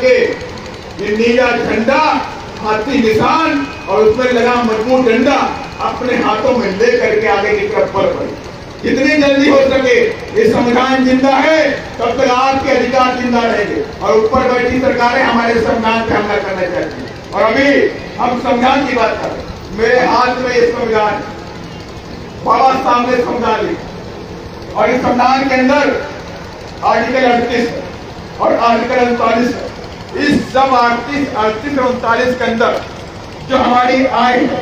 के ये नीला झंडा, हाथी निशान और उसमें लगा मजबूत डंडा अपने हाथों में ले करके आगे की तरफ बढ़ पड़े। जितनी जल्दी हो सके ये संविधान जिंदा है तब तक आपके अधिकार जिंदा रहेंगे और ऊपर बैठी सरकारें हमारे संविधान पे हमला करना चाहती है। और अभी हम संविधान की बात कर रहे हैं, मेरे हाथ में ये संविधान, बाबा साहब ने संविधान लिखा और इस संविधान के अंदर आर्टिकल 38 और आर्टिकल 39 इस सब 38 और 39 के अंदर जो हमारी आय है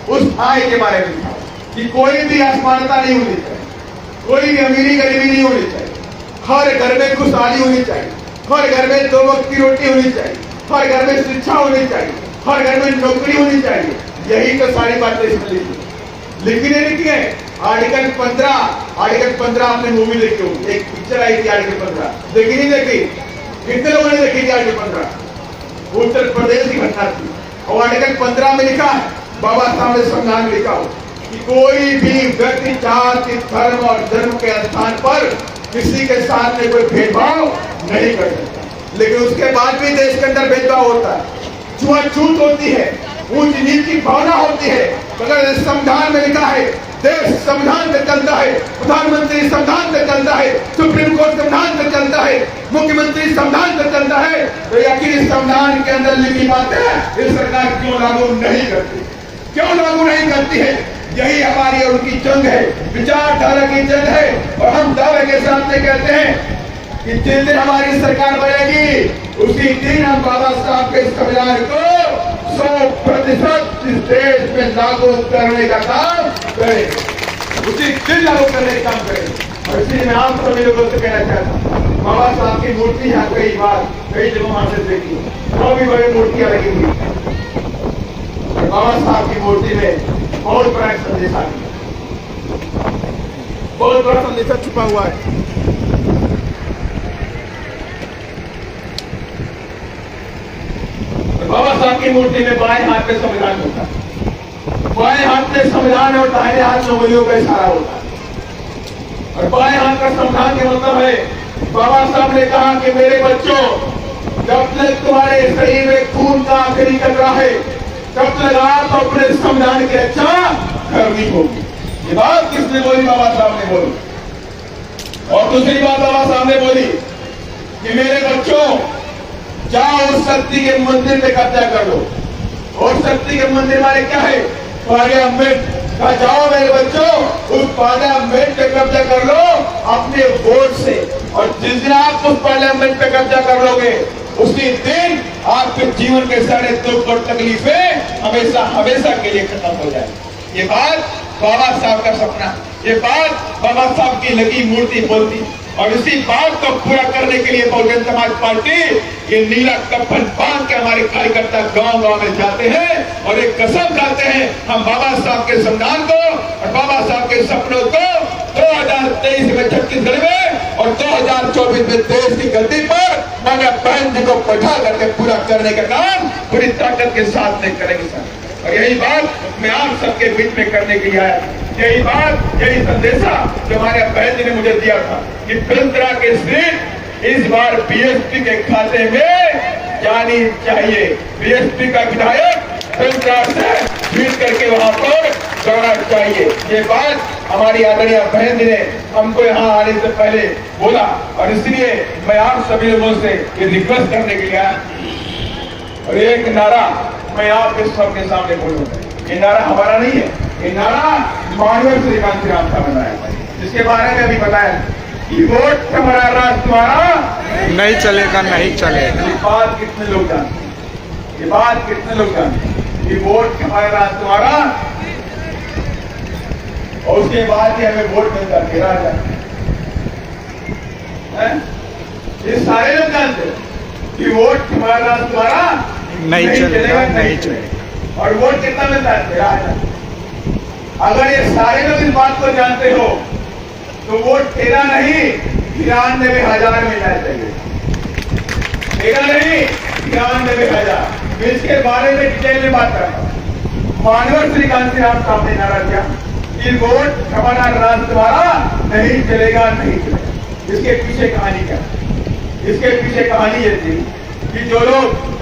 उस आय के बारे में लिखा कि कोई भी असमानता नहीं होनी चाहिए, कोई भी अमीरी गरीबी नहीं होनी चाहिए, हर घर में खुशहाली होनी चाहिए, हर घर में 2 वक्त की रोटी होनी चाहिए, हर घर में शिक्षा होनी चाहिए, हर घर में नौकरी होनी चाहिए। यही तो सारी बातें इसमें लिखी नहीं लिखी है। आर्टिकल 15 आपने मूवी देखी होगी, एक पिक्चर आई थी आर्टिकल 15, देखी नहीं देखी? कितने लोगों ने देखी थी आर्टिकल 15? उत्तर प्रदेश की घटना थी और आर्टिकल 15 में लिखा है, बाबा साहब ने संविधान में लिखा हो कि कोई भी व्यक्ति जाति, धर्म और धर्म के स्थान पर किसी के साथ में कोई भेदभाव नहीं कर सकता। लेकिन उसके बाद भी देश के अंदर भेदभाव होता है, छुआछूत होती है, ऊंच नीच की भावना होती है। अगर संविधान में लिखा है, देश संविधान पे चलता है, प्रधानमंत्री संविधान पे चलता है, सुप्रीम कोर्ट संविधान पे चलता है, मुख्यमंत्री संविधान पे चलता है, तो यकीन इस संविधान के अंदर लिखी बातें इस सरकार क्यों लागू नहीं करती, क्यों लागू नहीं करती है? यही हमारी और उनकी जंग है, विचारधारा की जंग है। और हम दावे के सामने कहते हैं कि जिस दिन हमारी सरकार बनेगी उसी दिन हम बाबा साहब के संविधान को 100% इस देश में लागू करने का काम करेंगे, उसी दिन लागू करने का काम करेंगे। और इसलिए मैं आप सभी लोगों से कहना चाहता हूँ, बाबा साहब की मूर्ति यहाँ कई बार कई जगहों हमने देखी, वो भी बड़ी मूर्तियां लगी हुई, बाबा साहब की मूर्ति में बहुत बड़ा संदेश आ गया, बहुत बड़ा संदेश छुपा हुआ है। बाबा साहब की मूर्ति में बाएं हाथ में संविधान होता है, बाएं हाथ में संविधान और दाहिने हाथ में उंगलियों का इशारा होता है। और बाएं हाथ का संविधान के मतलब है, बाबा साहब ने कहा कि मेरे बच्चों, जब तक तुम्हारे शरीर में खून का आखिरी कतरा है तब तक आप अपने संविधान की रक्षा करनी होगी। ये बात किसने बोली? बाबा साहब ने बोली। और दूसरी बात बाबा साहब ने बोली कि मेरे बच्चों, जाओ उस शक्ति के मंदिर में कब्जा कर लो। और शक्ति के मंदिर वाले क्या है? पार्लियामेंट। कहा जाओ मेरे बच्चों, उस पार्लियामेंट पे कब्जा कर लो अपने वोट से। और जिस दिन आप उस पार्लियामेंट पे कब्जा कर लोगे उसी दिन आपके जीवन के सारे दुख और तकलीफें हमेशा हमेशा के लिए खत्म हो जाए। ये बात बाबा साहब का सपना, ये बात बाबा साहब की लगी मूर्ति बोलती। और इसी बात को पूरा करने के लिए बहुजन समाज पार्टी ये नीला कफन बांध के हमारे कार्यकर्ता गांव गांव में जाते हैं और एक कसम खाते हैं, हम बाबा साहब के संविधान को और बाबा साहब के सपनों को 2023 में छत्तीसगढ़ में और 2024 में देश की गद्दी पर माननीय बहन जी को बैठा करके पूरा करने का काम पूरी ताकत के साथ में करेंगे सर। और यही बात मैं आप सबके बीच में करने के लिए आया, यही बात, यही संदेशा जो हमारे बहन जी ने मुझे दिया था कि फिल्म के सीट इस बार बीएसपी के खाते में जानी चाहिए। बीएसपी का विधायक फिल्म से जीत करके वहां पर जाना चाहिए। ये बात हमारी आदरणीय बहन जी ने हमको यहाँ आने से पहले बोला और इसलिए मैं आप सभी लोगों से ये रिक्वेस्ट करने के लिए आया। और एक नारा मैं आपके सबके सामने बोलूंगा, ये नारा हमारा नहीं है, ये नारा माननीय श्रीकांत राम साहब ने बनाया, जिसके बारे में अभी बताया कि वोट हमारा राज तुम्हारा नहीं चलेगा, नहीं चलेगा। ये बात कितने लोग जानते हैं? ये बात कितने लोग जानते हैं? ये वोट हमारा राज तुम्हारा, और उसके बाद ही हमें वोट मिलता है राजा। ये सारे लोग जानते हैं कि वोट हमारा राज तुम्हारा नहीं चलेगा, नहीं चलेगा। और वोट कितना मिलता है? राजा। अगर ये सारे लोग इस बात को जानते हो तो वोट 13 नहीं 93,000 मिलना चाहिए। 13 नहीं 93,000। इसके बारे में डिटेल में बात करता हूँ। माननीय श्रीकांत राम साहब ने नारा दिया कि वोट हमारा राज तुम्हारा नहीं चलेगा, नहीं चलेगा। इसके पीछे कहानी क्या? इसके पीछे कहानी ये थी कि जो लोग